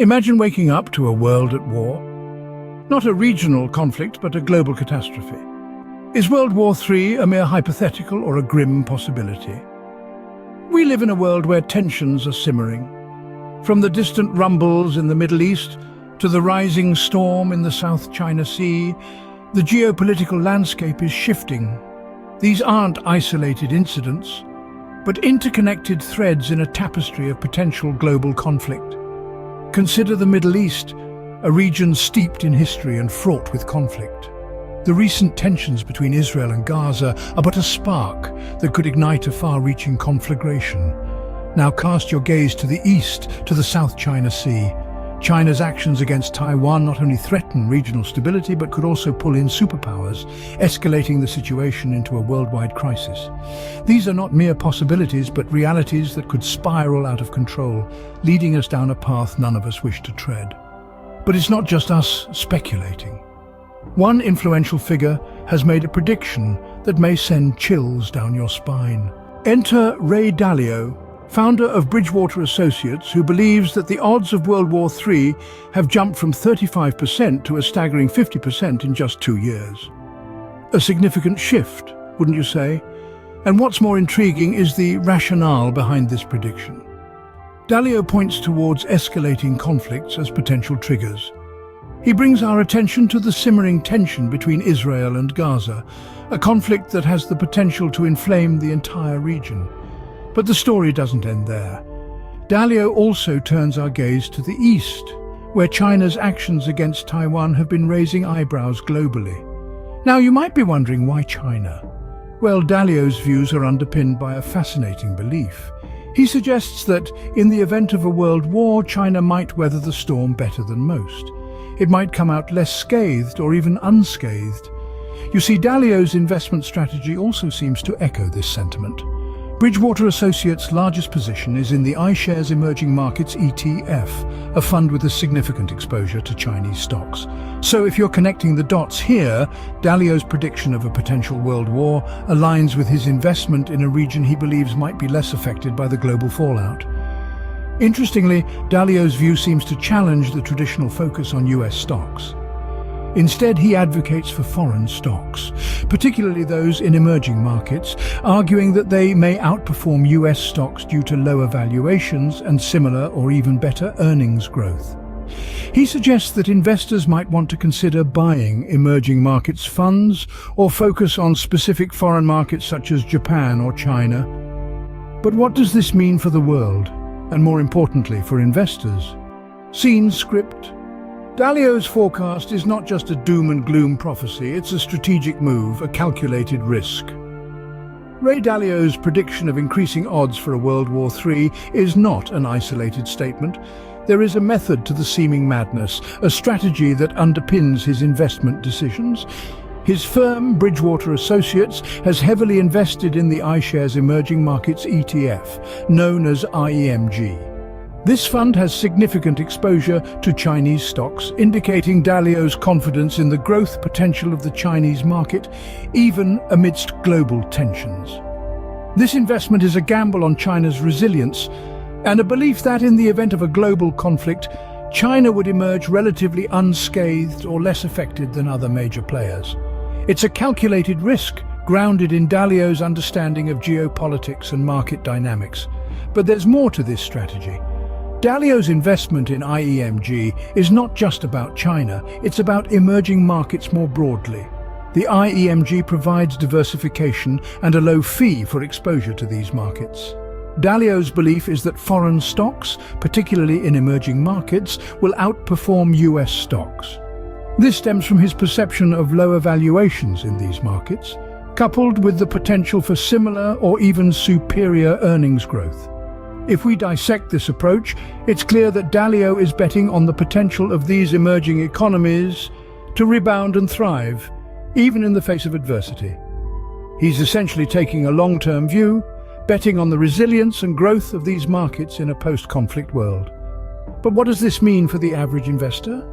Imagine waking up to a world at war. Not a regional conflict, but a global catastrophe. Is World War III a mere hypothetical or a grim possibility? We live in a world where tensions are simmering. From the distant rumbles in the Middle East to the rising storm in the South China Sea, the geopolitical landscape is shifting. These aren't isolated incidents, but interconnected threads in a tapestry of potential global conflict. Consider the Middle East, a region steeped in history and fraught with conflict. The recent tensions between Israel and Gaza are but a spark that could ignite a far-reaching conflagration. Now cast your gaze to the east, to the South China Sea. China's actions against Taiwan not only threaten regional stability but could also pull in superpowers, escalating the situation into a worldwide crisis. These are not mere possibilities but realities that could spiral out of control, leading us down a path none of us wish to tread. But it's not just us speculating. One influential figure has made a prediction that may send chills down your spine. Enter Ray Dalio, founder of Bridgewater Associates, who believes that the odds of World War III have jumped from 35% to a staggering 50% in just 2 years. A significant shift, wouldn't you say? And what's more intriguing is the rationale behind this prediction. Dalio points towards escalating conflicts as potential triggers. He brings our attention to the simmering tension between Israel and Gaza, a conflict that has the potential to inflame the entire region. But the story doesn't end there. Dalio also turns our gaze to the east, where China's actions against Taiwan have been raising eyebrows globally. Now you might be wondering, why China? Well, Dalio's views are underpinned by a fascinating belief. He suggests that in the event of a world war, China might weather the storm better than most. It might come out less scathed or even unscathed. You see, Dalio's investment strategy also seems to echo this sentiment. Bridgewater Associates' largest position is in the iShares Emerging Markets ETF, a fund with a significant exposure to Chinese stocks. So if you're connecting the dots here, Dalio's prediction of a potential world war aligns with his investment in a region he believes might be less affected by the global fallout. Interestingly, Dalio's view seems to challenge the traditional focus on US stocks. Instead, he advocates for foreign stocks, particularly those in emerging markets, arguing that they may outperform US stocks due to lower valuations and similar or even better earnings growth. He suggests that investors might want to consider buying emerging markets funds or focus on specific foreign markets such as Japan or China. But what does this mean for the world, and more importantly for investors? Scene script. Dalio's forecast is not just a doom and gloom prophecy, it's a strategic move, a calculated risk. Ray Dalio's prediction of increasing odds for a World War III is not an isolated statement. There is a method to the seeming madness, a strategy that underpins his investment decisions. His firm, Bridgewater Associates, has heavily invested in the iShares Emerging Markets ETF, known as IEMG. This fund has significant exposure to Chinese stocks, indicating Dalio's confidence in the growth potential of the Chinese market, even amidst global tensions. This investment is a gamble on China's resilience, and a belief that in the event of a global conflict, China would emerge relatively unscathed or less affected than other major players. It's a calculated risk, grounded in Dalio's understanding of geopolitics and market dynamics. But there's more to this strategy. Dalio's investment in IEMG is not just about China, it's about emerging markets more broadly. The IEMG provides diversification and a low fee for exposure to these markets. Dalio's belief is that foreign stocks, particularly in emerging markets, will outperform US stocks. This stems from his perception of lower valuations in these markets, coupled with the potential for similar or even superior earnings growth. If we dissect this approach, it's clear that Dalio is betting on the potential of these emerging economies to rebound and thrive, even in the face of adversity. He's essentially taking a long-term view, betting on the resilience and growth of these markets in a post-conflict world. But what does this mean for the average investor?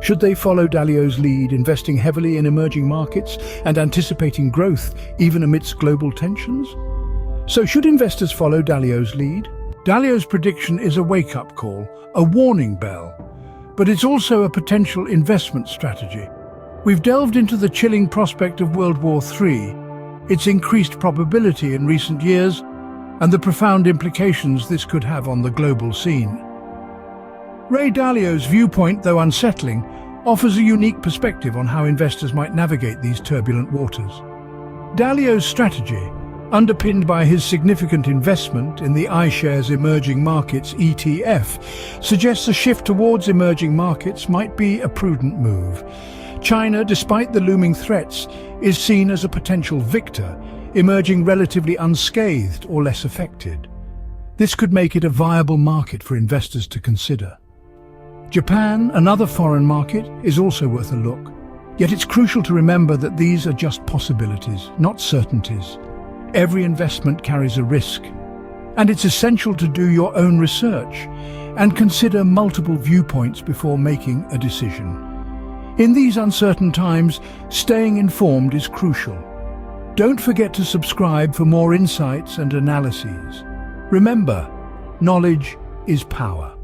Should they follow Dalio's lead, investing heavily in emerging markets and anticipating growth even amidst global tensions? So should investors follow Dalio's lead? Dalio's prediction is a wake-up call, a warning bell. but it's also a potential investment strategy. We've delved into the chilling prospect of World War III, its increased probability in recent years, and the profound implications this could have on the global scene. Ray Dalio's viewpoint, though unsettling, offers a unique perspective on how investors might navigate these turbulent waters. Dalio's strategy, underpinned by his significant investment in the iShares Emerging Markets ETF, suggests a shift towards emerging markets might be a prudent move. China, despite the looming threats, is seen as a potential victor, emerging relatively unscathed or less affected. This could make it a viable market for investors to consider. Japan, another foreign market, is also worth a look. Yet it's crucial to remember that these are just possibilities, not certainties. Every investment carries a risk, and it's essential to do your own research and consider multiple viewpoints before making a decision. In these uncertain times, staying informed is crucial. Don't forget to subscribe for more insights and analyses. Remember, knowledge is power.